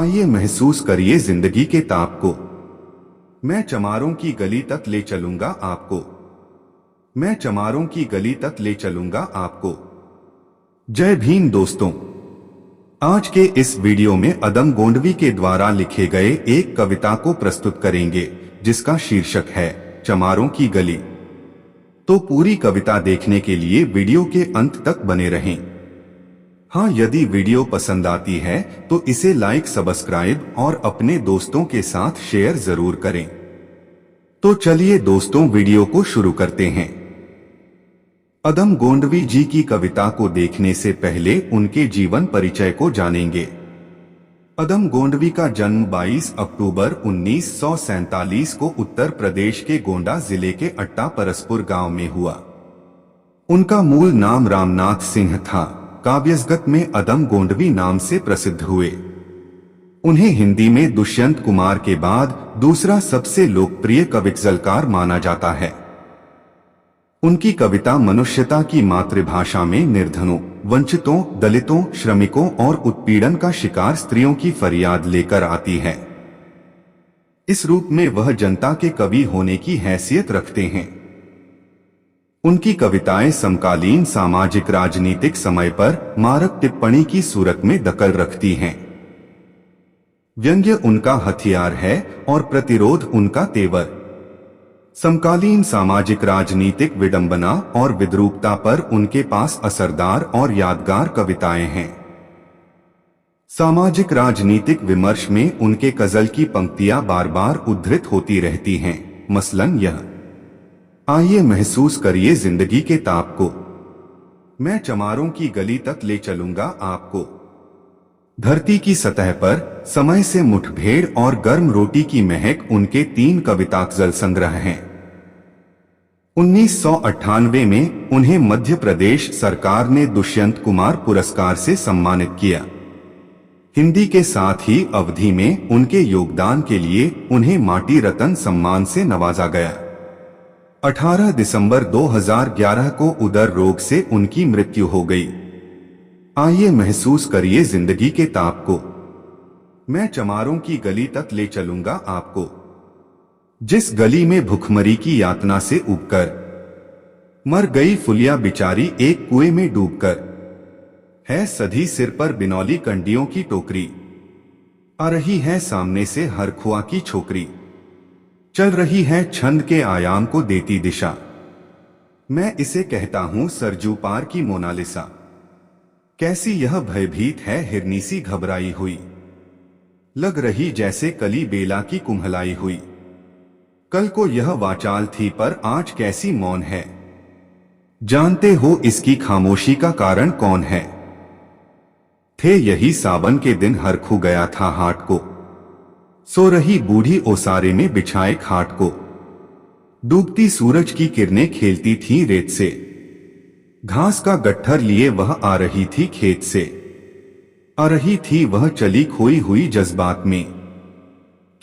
आइए महसूस करिए जिंदगी के ताप को। मैं चमारों की गली तक ले चलूंगा आपको। मैं चमारों की गली तक ले चलूंगा आपको। जय भीम दोस्तों। आज के इस वीडियो में अदम गोंडवी के द्वारा लिखे गए एक कविता को प्रस्तुत करेंगे जिसका शीर्षक है चमारों की गली। तो पूरी कविता देखने के लिए वीडियो के अंत तक बने रहें। हाँ, यदि वीडियो पसंद आती है तो इसे लाइक, सब्सक्राइब और अपने दोस्तों के साथ शेयर जरूर करें। तो चलिए दोस्तों, वीडियो को शुरू करते हैं। अदम गोंडवी जी की कविता को देखने से पहले उनके जीवन परिचय को जानेंगे। अदम गोंडवी का जन्म 22 अक्टूबर 1947 को उत्तर प्रदेश के गोंडा जिले के अट्टा परसपुर गांव में हुआ। उनका मूल नाम रामनाथ सिंह था। काव्यजगत में अदम गोंडवी नाम से प्रसिद्ध हुए। उन्हें हिंदी में दुष्यंत कुमार के बाद दूसरा सबसे लोकप्रिय कविगजलकार माना जाता है। उनकी कविता मनुष्यता की मातृभाषा में निर्धनों, वंचितों, दलितों, श्रमिकों और उत्पीड़न का शिकार स्त्रियों की फरियाद लेकर आती है। इस रूप में वह जनता के कवि होने की हैसियत रखते हैं। उनकी कविताएं समकालीन सामाजिक राजनीतिक समय पर मारक टिप्पणी की सूरत में दखल रखती हैं। व्यंग्य उनका हथियार है और प्रतिरोध उनका तेवर। समकालीन सामाजिक राजनीतिक विडंबना और विद्रूपता पर उनके पास असरदार और यादगार कविताएं हैं। सामाजिक राजनीतिक विमर्श में उनके गजल की पंक्तियां बार बार उद्धृत होती रहती हैं। मसलन यह, आइए महसूस करिए जिंदगी के ताप को। मैं चमारों की गली तक ले चलूंगा आपको। धरती की सतह पर समय से मुठभेड़ और गर्म रोटी की महक उनके 3 कविता गजल संग्रह हैं। 1998 में उन्हें मध्य प्रदेश सरकार ने दुष्यंत कुमार पुरस्कार से सम्मानित किया। हिंदी के साथ ही अवधी में उनके योगदान के लिए उन्हें माटी रत्न सम्मान से नवाजा गया। 18 दिसंबर 2011 को उदर रोग से उनकी मृत्यु हो गई। आइए महसूस करिए जिंदगी के ताप को। मैं चमारों की गली तक ले चलूंगा आपको। जिस गली में भुखमरी की यातना से उबकर मर गई फुलिया बिचारी एक कुएं में डूबकर, है सधी सिर पर बिनौली कंडियों की टोकरी, आ रही है सामने से हर खुआ की छोकरी, चल रही है छंद के आयाम को देती दिशा, मैं इसे कहता हूं सरजू पार की मोनालिसा। कैसी यह भयभीत है हिरनी सी घबराई हुई, लग रही जैसे कली बेला की कुम्हलाई हुई। कल को यह वाचाल थी पर आज कैसी मौन है, जानते हो इसकी खामोशी का कारण कौन है। थे यही सावन के दिन हर खू गया था हाट को, सो रही बूढ़ी ओसारे में बिछाए खाट को। डूबती सूरज की किरणें खेलती थी रेत से, घास का गट्ठर लिए वह आ रही थी खेत से। आ रही थी वह चली खोई हुई जज्बात में,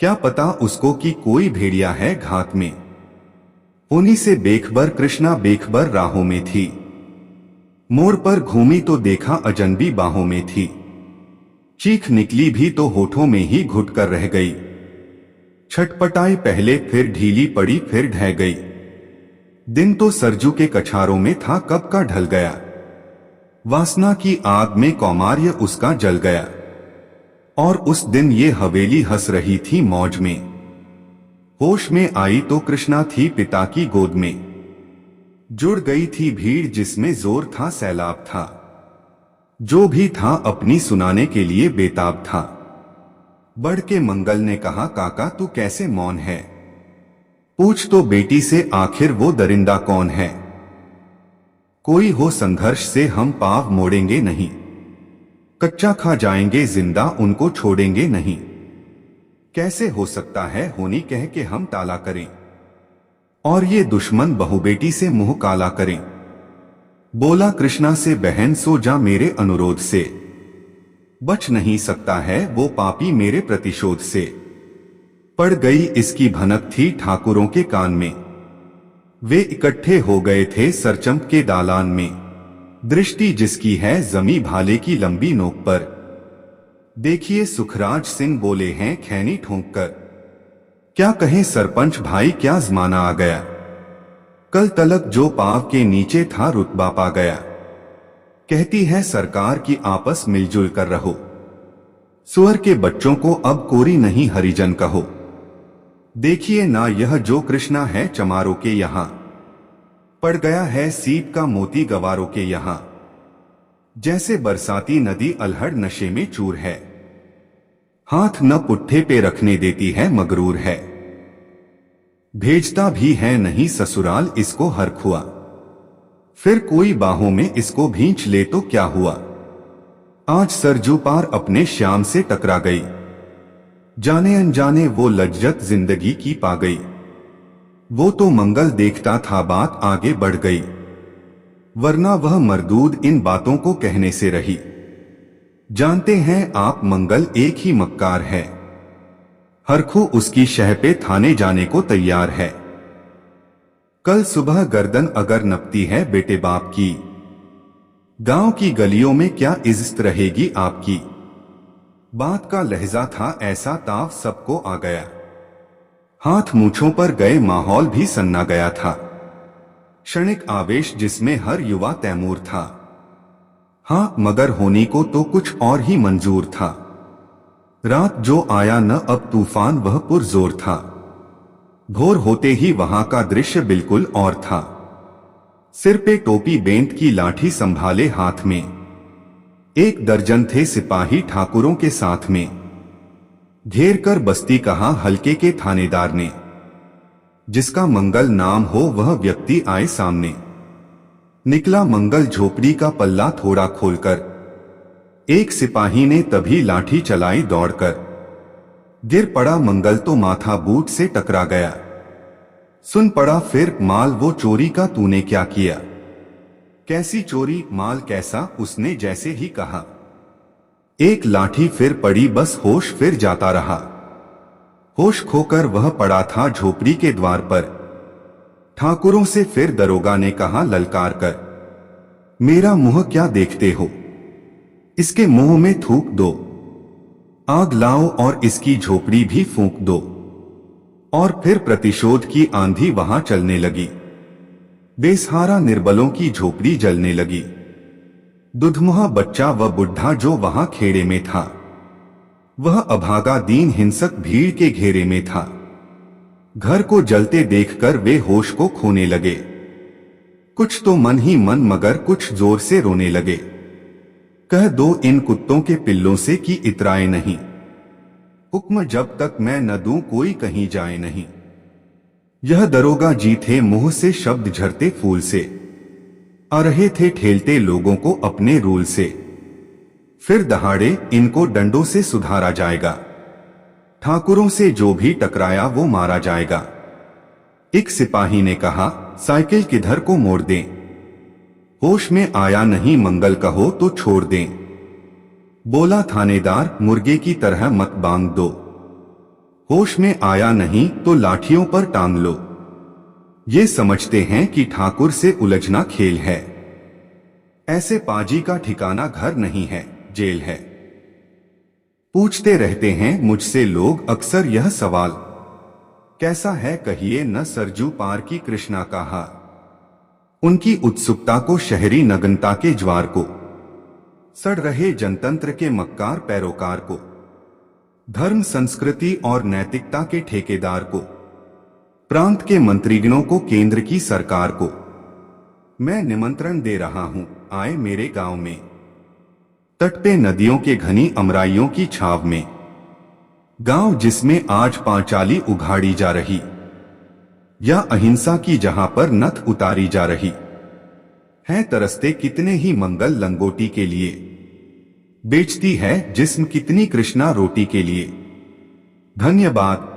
क्या पता उसको कि कोई भेड़िया है घात में। उन्हीं से बेखबर कृष्णा बेखबर राहों में थी, मोड़ पर घूमी तो देखा अजनबी बाहों में थी। चीख निकली भी तो होठों में ही घुट कर रह गई, छटपटाई पहले फिर ढीली पड़ी फिर ढह गई। दिन तो सरजू के कछारों में था कब का ढल गया, वासना की आग में कौमार्य उसका जल गया। और उस दिन ये हवेली हंस रही थी मौज में, होश में आई तो कृष्णा थी पिता की गोद में। जुड़ गई थी भीड़ जिसमें जोर था सैलाब था, जो भी था अपनी सुनाने के लिए बेताब था। बढ़ के मंगल ने कहा काका तू कैसे मौन है, पूछ तो बेटी से आखिर वो दरिंदा कौन है। कोई हो संघर्ष से हम पाव मोड़ेंगे नहीं, कच्चा खा जाएंगे जिंदा उनको छोड़ेंगे नहीं। कैसे हो सकता है होनी कह के हम टाला करें, और ये दुश्मन बहु बेटी से मुंह काला करें। बोला कृष्णा से बहन सो जा मेरे अनुरोध से, बच नहीं सकता है वो पापी मेरे प्रतिशोध से। पड़ गई इसकी भनक थी ठाकुरों के कान में, वे इकट्ठे हो गए थे सरचंप के दालान में। दृष्टि जिसकी है जमी भाले की लंबी नोक पर, देखिए, सुखराज सिंह बोले हैं खैनी ठोंक कर। क्या कहें सरपंच भाई, क्या जमाना आ गया। कल तलक जो पांव के नीचे था रुतबा पा गया। कहती है सरकार की आपस मिलजुल कर रहो। सुअर के बच्चों को अब कोरी नहीं हरिजन कहो। देखिए ना, यह जो कृष्णा है चमारों के यहां, पड़ गया है सीप का मोती गवारों के यहां। जैसे बरसाती नदी अल्हड़ नशे में चूर है, हाथ न पुट्ठे पे रखने देती है मगरूर है। भेजता भी है नहीं ससुराल इसको हर खुआ, फिर कोई बाहों में इसको भींच ले तो क्या हुआ। आज सरजू पार अपने श्याम से टकरा गई, जाने अनजाने वो लज्जत जिंदगी की पा गई। वो तो मंगल देखता था बात आगे बढ़ गई, वरना वह मरदूद इन बातों को कहने से रही। जानते हैं आप मंगल एक ही मक्कार है, हरखू उसकी शह पे थाने जाने को तैयार है। कल सुबह गर्दन अगर नपती है बेटे बाप की, गांव की गलियों में क्या इज्जत रहेगी आपकी। बात का लहजा था ऐसा ताव सबको आ गया, हाथ मूछों पर गए माहौल भी सन्ना गया था। क्षणिक आवेश जिसमें हर युवा तैमूर था, हाँ मगर होनी को तो कुछ और ही मंजूर था। रात जो आया न अब तूफान वह पुरजोर था, भोर होते ही वहां का दृश्य बिल्कुल और था। सिर पे टोपी बेंत की लाठी संभाले हाथ में, 1 दर्जन थे सिपाही ठाकुरों के साथ में। घेर कर बस्ती कहा हल्के के थानेदार ने, जिसका मंगल नाम हो वह व्यक्ति आए सामने। निकला मंगल झोपड़ी का पल्ला थोड़ा खोलकर, एक सिपाही ने तभी लाठी चलाई दौड़कर। गिर पड़ा मंगल तो माथा बूट से टकरा गया। सुन पड़ा फिर माल वो चोरी का तूने क्या किया। कैसी चोरी माल कैसा, उसने जैसे ही कहा। एक लाठी फिर पड़ी बस होश फिर जाता रहा। होश खोकर वह पड़ा था झोपड़ी के द्वार पर। ठाकुरों से फिर दरोगा ने कहा ललकार कर, मेरा मुंह क्या देखते हो, इसके मुंह में थूक दो। आग लाओ और इसकी झोपड़ी भी फूंक दो। और फिर प्रतिशोध की आंधी वहां चलने लगी। बेसहारा निर्बलों की झोपड़ी जलने लगी। दुधमुहा बच्चा व बुढ़ा जो वहां खेड़े में था, वह अभागा दीन हिंसक भीड़ के घेरे में था। घर को जलते देखकर वे होश को खोने लगे। कुछ तो मन ही मन मगर कुछ जोर से रोने लगे। कह दो इन कुत्तों के पिल्लों से कि इतराए नहीं, हुक्म जब तक मैं न दूं कोई कहीं जाए नहीं। यह दरोगा जी थे मुंह से शब्द झरते फूल से, आ रहे थे ठेलते लोगों को अपने रूल से। फिर दहाड़े इनको डंडों से सुधारा जाएगा, ठाकुरों से जो भी टकराया वो मारा जाएगा। एक सिपाही ने कहा साइकिल किधर को मोड़ दें, होश में आया नहीं मंगल कहो तो छोड़ दें। बोला थानेदार मुर्गे की तरह मत बांध दो, होश में आया नहीं तो लाठियों पर टांग लो। ये समझते हैं कि ठाकुर से उलझना खेल है, ऐसे पाजी का ठिकाना घर नहीं है जेल है। पूछते रहते हैं मुझसे लोग अक्सर यह सवाल, कैसा है कहिए न सरजू पार की कृष्णा का हाल। उनकी उत्सुकता को शहरी नग्नता के ज्वार को, सड़ रहे जनतंत्र के मक्कार पैरोकार को, धर्म संस्कृति और नैतिकता के ठेकेदार को, प्रांत के मंत्रीगणों को, केंद्र की सरकार को मैं निमंत्रण दे रहा हूं, आए मेरे गांव में। तट पे नदियों के घनी अमराइयों की छाव में, गांव जिसमें आज पांचाली उघाड़ी जा रही, या अहिंसा की जहां पर नथ उतारी जा रही है। तरसते कितने ही मंगल लंगोटी के लिए, बेचती है जिस्म कितनी कृष्णा रोटी के लिए। धन्यवाद।